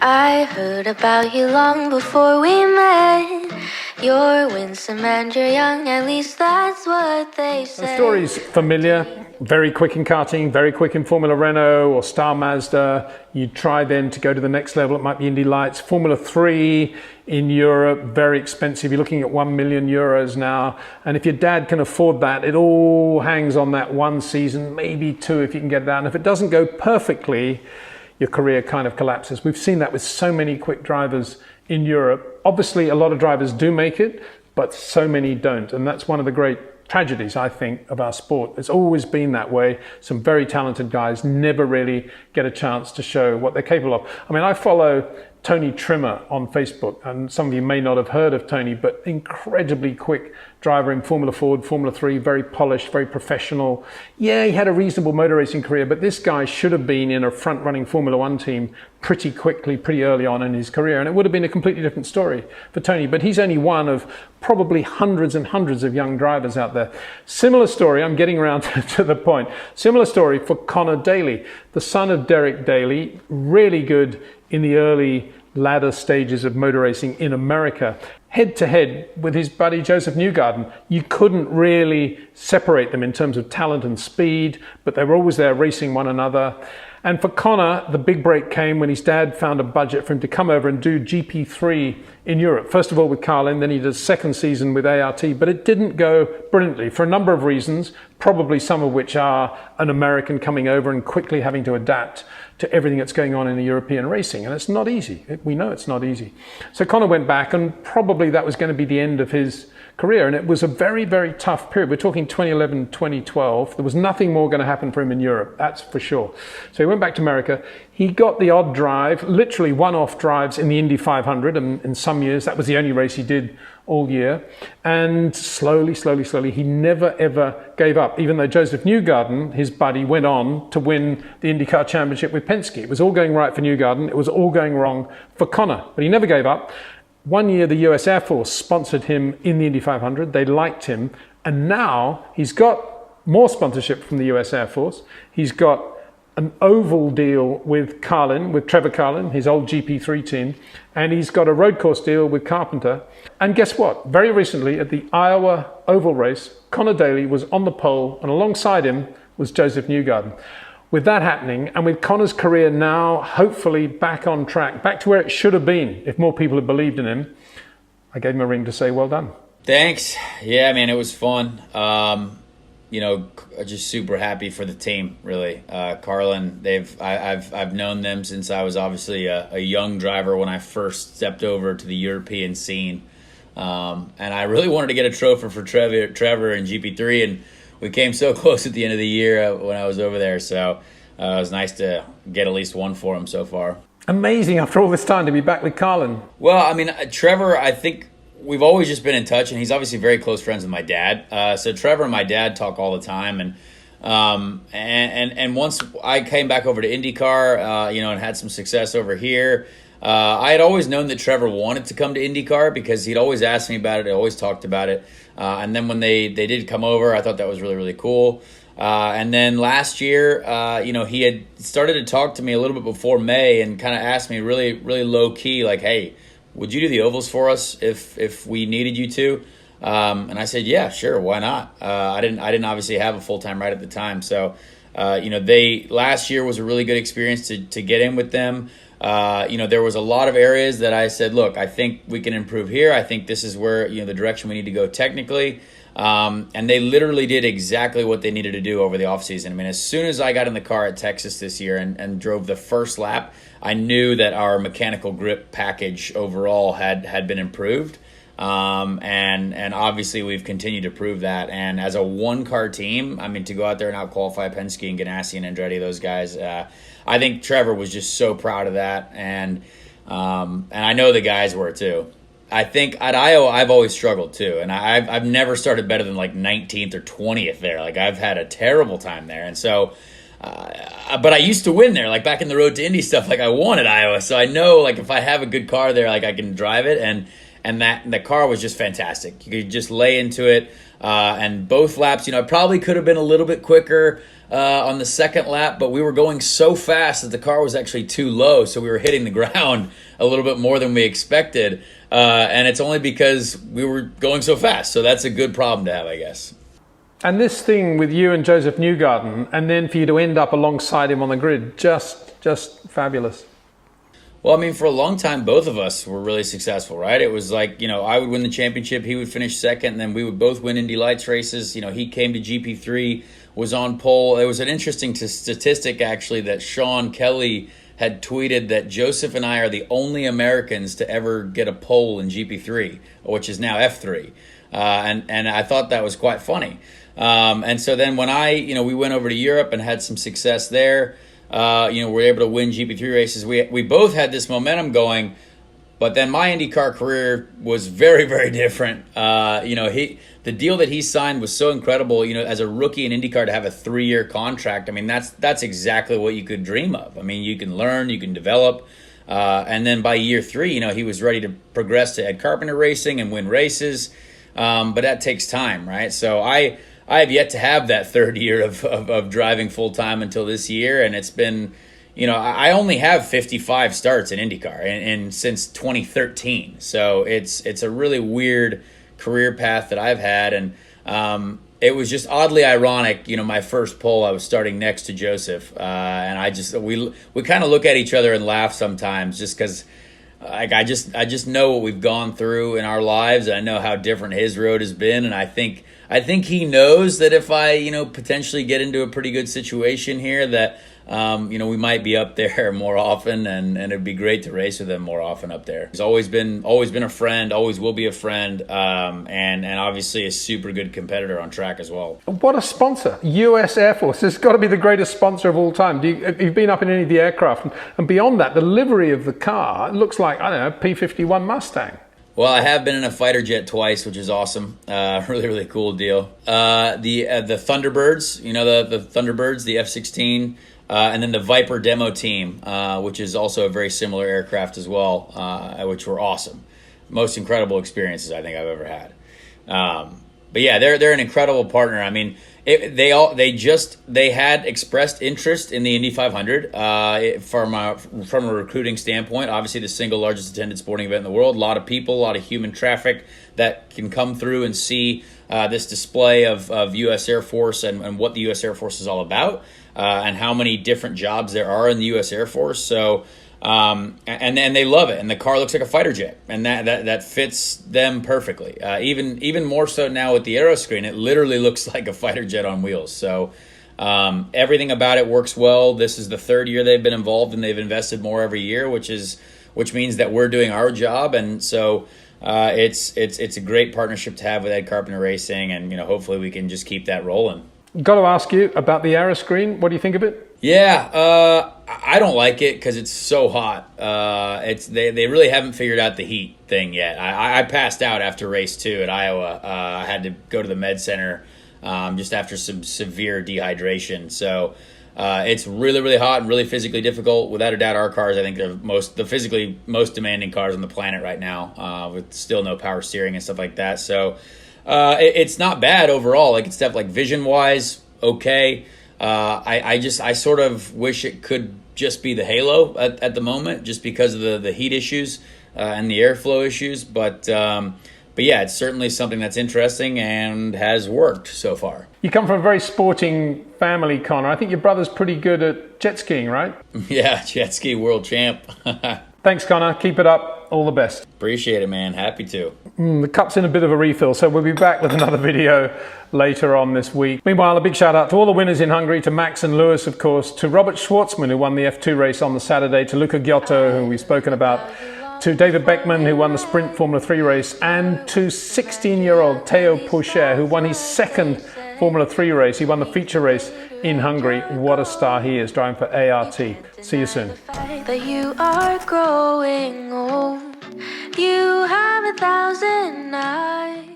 I heard about you long before we met. You're winsome and you're young, at least that's what they say. The story's familiar. Very quick in karting, very quick in Formula Renault or Star Mazda. You try then to go to the next level. It might be Indy Lights. Formula 3 in Europe, very expensive. You're looking at €1 million now. And if your dad can afford that, it all hangs on that one season, maybe two if you can get it out. And if it doesn't go perfectly, your career kind of collapses. We've seen that with so many quick drivers in Europe. Obviously, a lot of drivers do make it, but so many don't. And that's one of the great tragedies, I think, of our sport. It's always been that way. Some very talented guys never really get a chance to show what they're capable of. I mean, I follow Tony Trimmer on Facebook, and some of you may not have heard of Tony, but incredibly quick driver in Formula Ford, Formula 3, very polished, very professional. Yeah, he had a reasonable motor racing career, but this guy should have been in a front-running Formula 1 team pretty quickly, pretty early on in his career, and it would have been a completely different story for Tony. But he's only one of probably hundreds and hundreds of young drivers out there. Similar story, I'm getting around to the point, similar story for Conor Daly, the son of Derek Daly, really good in the early ladder stages of motor racing in America, head to head with his buddy Josef Newgarden. You couldn't really separate them in terms of talent and speed, but they were always there racing one another. And for Conor, the big break came when his dad found a budget for him to come over and do GP3 in Europe. First of all with Carlin, then he did a second season with ART, but it didn't go brilliantly for a number of reasons, probably some of which are an American coming over and quickly having to adapt to everything that's going on in the European racing. And it's not easy. We know it's not easy. So Conor went back, and probably that was going to be the end of his career. And it was a very, very tough period. We're talking 2011, 2012. There was nothing more going to happen for him in Europe, that's for sure. So he went back to America. He got the odd drive, literally one-off drives in the Indy 500. And in some years, that was the only race he did all year. And slowly, he never, ever gave up, even though Josef Newgarden, his buddy, went on to win the IndyCar championship with Penske. It was all going right for Newgarden. It was all going wrong for Conor, but he never gave up. One year, the US Air Force sponsored him in the Indy 500. They liked him. And now he's got more sponsorship from the US Air Force. He's got an oval deal with Carlin, with Trevor Carlin, his old GP3 team. And he's got a road course deal with Carpenter. And guess what? Very recently at the Iowa Oval Race, Conor Daly was on the pole, and alongside him was Josef Newgarden. With that happening, and with Conor's career now hopefully back on track, back to where it should have been if more people had believed in him, I gave him a ring to say well done. Thanks. Yeah, man, it was fun. Just super happy for the team, really. Carlin, I've known them since I was obviously a young driver when I first stepped over to the European scene. And I really wanted to get a trophy for Trevor in GP3, and we came so close at the end of the year when I was over there. So it was nice to get at least one for him so far. Amazing after all this time to be back with Carlin. Well, I mean, Trevor, I think we've always just been in touch, and he's obviously very close friends with my dad. So Trevor and my dad talk all the time, and once I came back over to IndyCar, and had some success over here, I had always known that Trevor wanted to come to IndyCar because he'd always asked me about it. I always talked about it. And then when they did come over, I thought that was really, really cool. And then last year, he had started to talk to me a little bit before May and kind of asked me really, really low key, like, hey, would you do the ovals for us if we needed you to? And I said, yeah, sure, why not? I didn't obviously have a full-time ride at the time. So, last year was a really good experience to get in with them. There was a lot of areas that I said, look, I think we can improve here. I think this is where, the direction we need to go technically. And they literally did exactly what they needed to do over the offseason. I mean, as soon as I got in the car at Texas this year and drove the first lap, I knew that our mechanical grip package overall had been improved. And obviously we've continued to prove that. And as a one-car team, I mean, to go out there and out-qualify Penske and Ganassi and Andretti, those guys, I think Trevor was just so proud of that. And I know the guys were too. I think at Iowa, I've always struggled too. And I've never started better than like 19th or 20th there. Like I've had a terrible time there. And so, but I used to win there, like back in the Road to Indy stuff, like I won at Iowa. So I know like if I have a good car there, like I can drive it. and the car was just fantastic. You could just lay into it, and both laps, I probably could have been a little bit quicker on the second lap, but we were going so fast that the car was actually too low, so we were hitting the ground a little bit more than we expected, and it's only because we were going so fast. So that's a good problem to have, I guess. And this thing with you and Josef Newgarden, and then for you to end up alongside him on the grid, just fabulous. Well, I mean, for a long time, both of us were really successful, right? It was like, I would win the championship, he would finish second, and then we would both win Indy Lights races. He came to GP3, was on pole. It was an interesting statistic, actually, that Sean Kelly had tweeted that Josef and I are the only Americans to ever get a pole in GP3, which is now F3. And I thought that was quite funny. And so then when we went over to Europe and had some success there, we were able to win GP3 races. We both had this momentum going, but then my IndyCar career was very, very different. The deal that he signed was so incredible. As a rookie in IndyCar to have a 3-year contract, I mean, that's exactly what you could dream of. I mean, you can learn, you can develop, and then by year 3, he was ready to progress to Ed Carpenter Racing and win races. But that takes time, right? So I have yet to have that third year of driving full time until this year, and it's been, I only have 55 starts in IndyCar, and since 2013. So it's a really weird career path that I've had, and it was just oddly ironic. My first pole, I was starting next to Josef, and we kind of look at each other and laugh sometimes, just because. I just know what we've gone through in our lives, and I know how different his road has been, and I think he knows that if I potentially get into a pretty good situation here, that we might be up there more often, and it'd be great to race with him more often up there. He's always been a friend, always will be a friend, and obviously a super good competitor on track as well. What a sponsor! U.S. Air Force has got to be the greatest sponsor of all time. You've been up in any of the aircraft, and beyond that, the livery of the car, it looks like, I don't know, P-51 Mustang. Well, I have been in a fighter jet twice, which is awesome. Really, really cool deal. The Thunderbirds, the Thunderbirds, the F-16, and then the Viper demo team, which is also a very similar aircraft as well, which were awesome. Most incredible experiences I think I've ever had. But yeah, they're an incredible partner. I mean, they had expressed interest in the Indy 500 from a recruiting standpoint. Obviously, the single largest attended sporting event in the world. A lot of people, a lot of human traffic that can come through and see this display of U.S. Air Force and what the U.S. Air Force is all about, and how many different jobs there are in the U.S. Air Force. So. And they love it, and the car looks like a fighter jet, and that fits them perfectly. Even more so now with the aero screen, it literally looks like a fighter jet on wheels. So everything about it works well. This is the 3rd year they've been involved, and they've invested more every year, which means that we're doing our job, and so it's a great partnership to have with Ed Carpenter Racing, and hopefully we can just keep that rolling. Got to ask you about the aero screen. What do you think of it? Yeah, I don't like it because it's so hot. They really haven't figured out the heat thing yet. I passed out after race 2 at Iowa. I had to go to the med center just after some severe dehydration. So it's really, really hot and really physically difficult. Without a doubt, our cars, I think, are the physically most demanding cars on the planet right now, with still no power steering and stuff like that. So it's not bad overall. Like, it's stuff like vision-wise, okay. I sort of wish it could just be the halo at the moment, just because of the heat issues and the airflow issues. But yeah, it's certainly something that's interesting and has worked so far. You come from a very sporting family, Conor. I think your brother's pretty good at jet skiing, right? Yeah, jet ski world champ. Thanks, Conor. Keep it up. All the best. Appreciate it, man. Happy to. The cup's in a bit of a refill, so we'll be back with another video later on this week. Meanwhile, a big shout out to all the winners in Hungary, to Max and Lewis, of course, to Robert Schwartzman, who won the F2 race on the Saturday, to Luca Giotto, who we've spoken about, to David Beckman, who won the Sprint Formula 3 race, and to 16-year-old Theo Pourchaire, who won his 2nd Formula 3 race. He won the feature race in Hungary. What a star he is, driving for ART. See you soon. That you are growing old. You have 1,000 eyes.